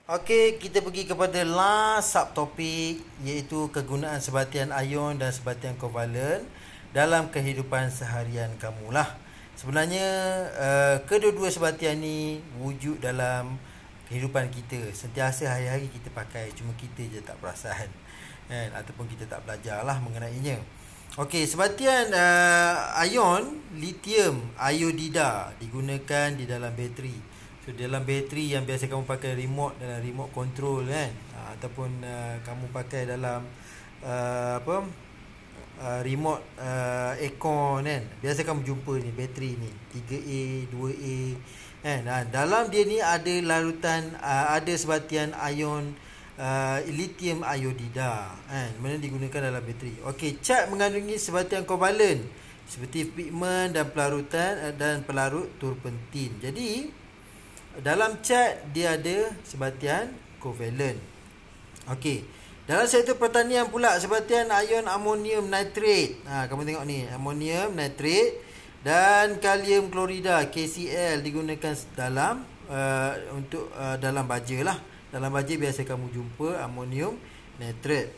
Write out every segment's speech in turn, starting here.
Okey, kita pergi kepada last subtopik, iaitu kegunaan sebatian ion dan sebatian kovalen dalam kehidupan seharian kamu lah. Sebenarnya kedua-dua sebatian ni wujud dalam kehidupan kita. Sentiasa hari-hari kita pakai, cuma kita je tak perasan kan, ataupun kita tak belajar lah mengenainya. Okey, sebatian ion lithium iodida digunakan di dalam bateri. So dalam bateri yang biasa kamu pakai remote, dalam remote control kan, ataupun kamu pakai dalam remote aircon kan, biasa kamu jumpa ni bateri ni 3A 2A kan. Dalam dia ni ada larutan, ada sebatian ion lithium iodida kan, mana digunakan dalam bateri. Okey, cat mengandungi sebatian kovalen seperti pigmen dan pelarutan dan pelarut turpentin. Jadi dalam cat dia ada sebatian kovalen. Okey, dalam sektor pertanian pula sebatian ion amonium nitrate. Kamu tengok ni, amonium nitrate dan kalium klorida KCl digunakan dalam untuk dalam baja lah. Dalam baja biasa kamu jumpa amonium nitrate.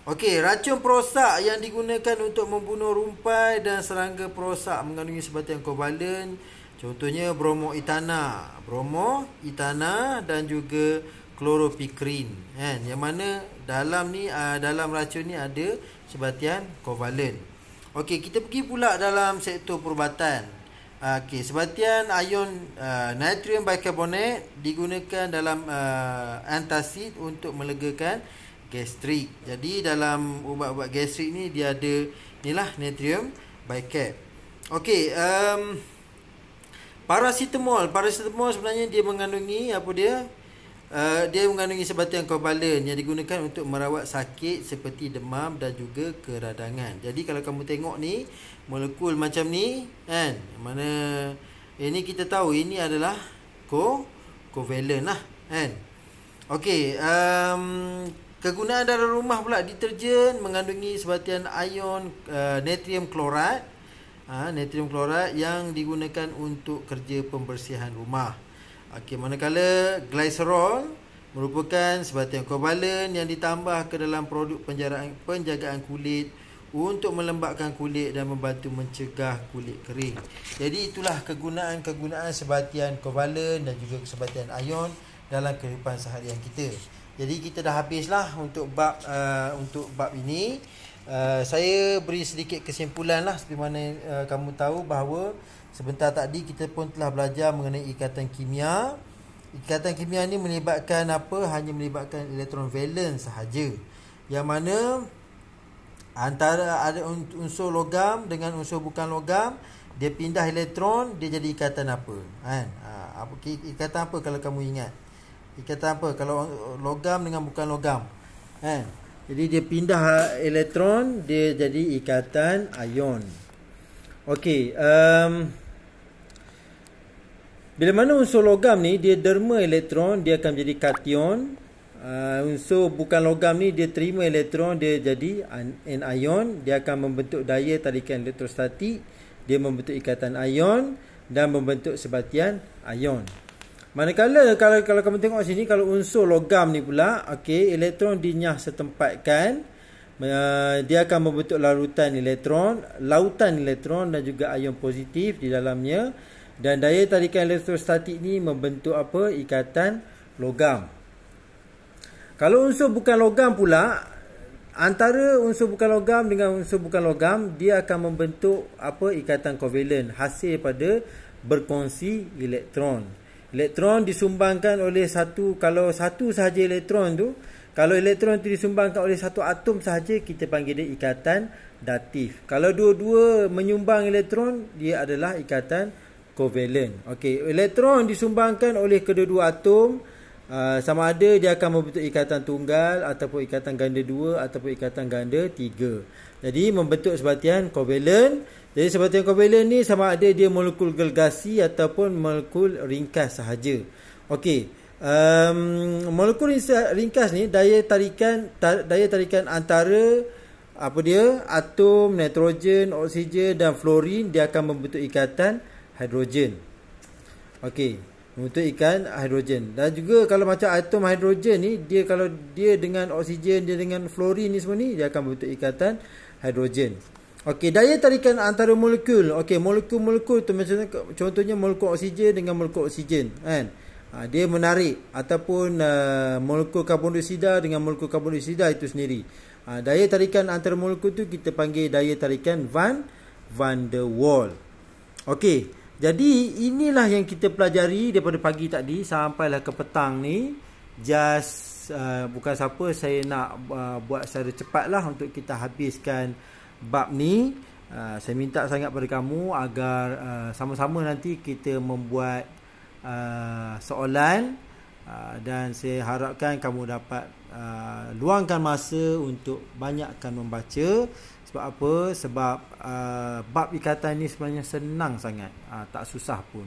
Okey, racun perosak yang digunakan untuk membunuh rumpai dan serangga perosak mengandungi sebatian kovalen. Contohnya bromoetana dan juga kloropikrin kan, yang mana dalam ni dalam racun ni ada sebatian kovalen. Okey, kita pergi pula dalam sektor perubatan. Okey, sebatian ion natrium bicarbonate digunakan dalam antacid untuk melegakan gastrik. Jadi dalam ubat-ubat gastrik ni dia ada inilah natrium bicarb. Okey, Paracetamol sebenarnya dia mengandungi dia mengandungi sebatian kovalen yang digunakan untuk merawat sakit seperti demam dan juga keradangan. Jadi kalau kamu tengok ni molekul macam ni kan, mana ini kita tahu ini adalah kovalen lah kan. Okey, kegunaan dalam rumah pula, deterjen mengandungi sebatian ion natrium klorat. Natrium klorat yang digunakan untuk kerja pembersihan rumah. Okey, manakala glycerol merupakan sebatian kovalen yang ditambah ke dalam produk penjagaan kulit untuk melembabkan kulit dan membantu mencegah kulit kering. Jadi itulah kegunaan-kegunaan sebatian kovalen dan juga sebatian ion dalam kehidupan seharian kita. Jadi kita dah habislah untuk bab ini. Saya beri sedikit kesimpulan lah, seperti mana kamu tahu bahawa sebentar tadi kita pun telah belajar mengenai ikatan kimia. Ikatan kimia ni melibatkan apa? Hanya melibatkan elektron valen sahaja, yang mana antara ada unsur logam dengan unsur bukan logam, dia pindah elektron, dia jadi ikatan apa kan? Ikatan apa kalau kamu ingat? Ikatan apa kalau logam dengan bukan logam kan? Jadi dia pindah elektron, dia jadi ikatan ion. Okey, bila mana unsur logam ni dia derma elektron, dia akan menjadi kation. Unsur bukan logam ni dia terima elektron, dia jadi anion. Dia akan membentuk daya tarikan elektrostatik, dia membentuk ikatan ion dan membentuk sebatian ion. Manakala kalau kamu tengok sini, kalau unsur logam ni pula, okey, elektron dinyah setempatkan, dia akan membentuk lautan elektron dan juga ion positif di dalamnya, dan daya tarikan elektrostatik ni membentuk apa? Ikatan logam. Kalau unsur bukan logam pula, antara unsur bukan logam dengan unsur bukan logam, dia akan membentuk apa? Ikatan kovalen, hasil pada berkongsi elektron. Elektron disumbangkan oleh kalau satu sahaja elektron tu, kalau elektron tu disumbangkan oleh satu atom sahaja, kita panggil dia ikatan datif. Kalau dua-dua menyumbang elektron, dia adalah ikatan kovalen. Okey, elektron disumbangkan oleh kedua-dua atom, sama ada dia akan membentuk ikatan tunggal ataupun ikatan ganda 2 ataupun ikatan ganda 3. Jadi membentuk sebatian kovalen. Jadi sebatian kovalen ni sama ada dia molekul gergasi ataupun molekul ringkas sahaja. Okey, molekul ringkas ni daya tarikan antara atom nitrogen, oksigen dan fluorin, dia akan membentuk ikatan hidrogen. Okey, Membentuk ikan hidrogen. Dan juga kalau macam atom hidrogen ni, dia kalau dia dengan oksigen, dia dengan fluorin ni semua ni, dia akan membentuk ikatan hidrogen. Okey, daya tarikan antara molekul. Okey, molekul-molekul tu macam contohnya molekul oksigen dengan molekul oksigen, kan? Dia menarik, ataupun molekul karbon dioksida dengan molekul karbon dioksida itu sendiri. Daya tarikan antara molekul tu kita panggil daya tarikan van der Waals. Okey. Jadi inilah yang kita pelajari daripada pagi tadi sampailah ke petang ni. Just bukan siapa, saya nak buat secara cepatlah untuk kita habiskan bab ni. Saya minta sangat pada kamu agar sama-sama nanti kita membuat soalan, dan saya harapkan kamu dapat luangkan masa untuk banyakkan membaca. Sebab apa? Sebab bab ikatan ni sebenarnya senang sangat, tak susah pun.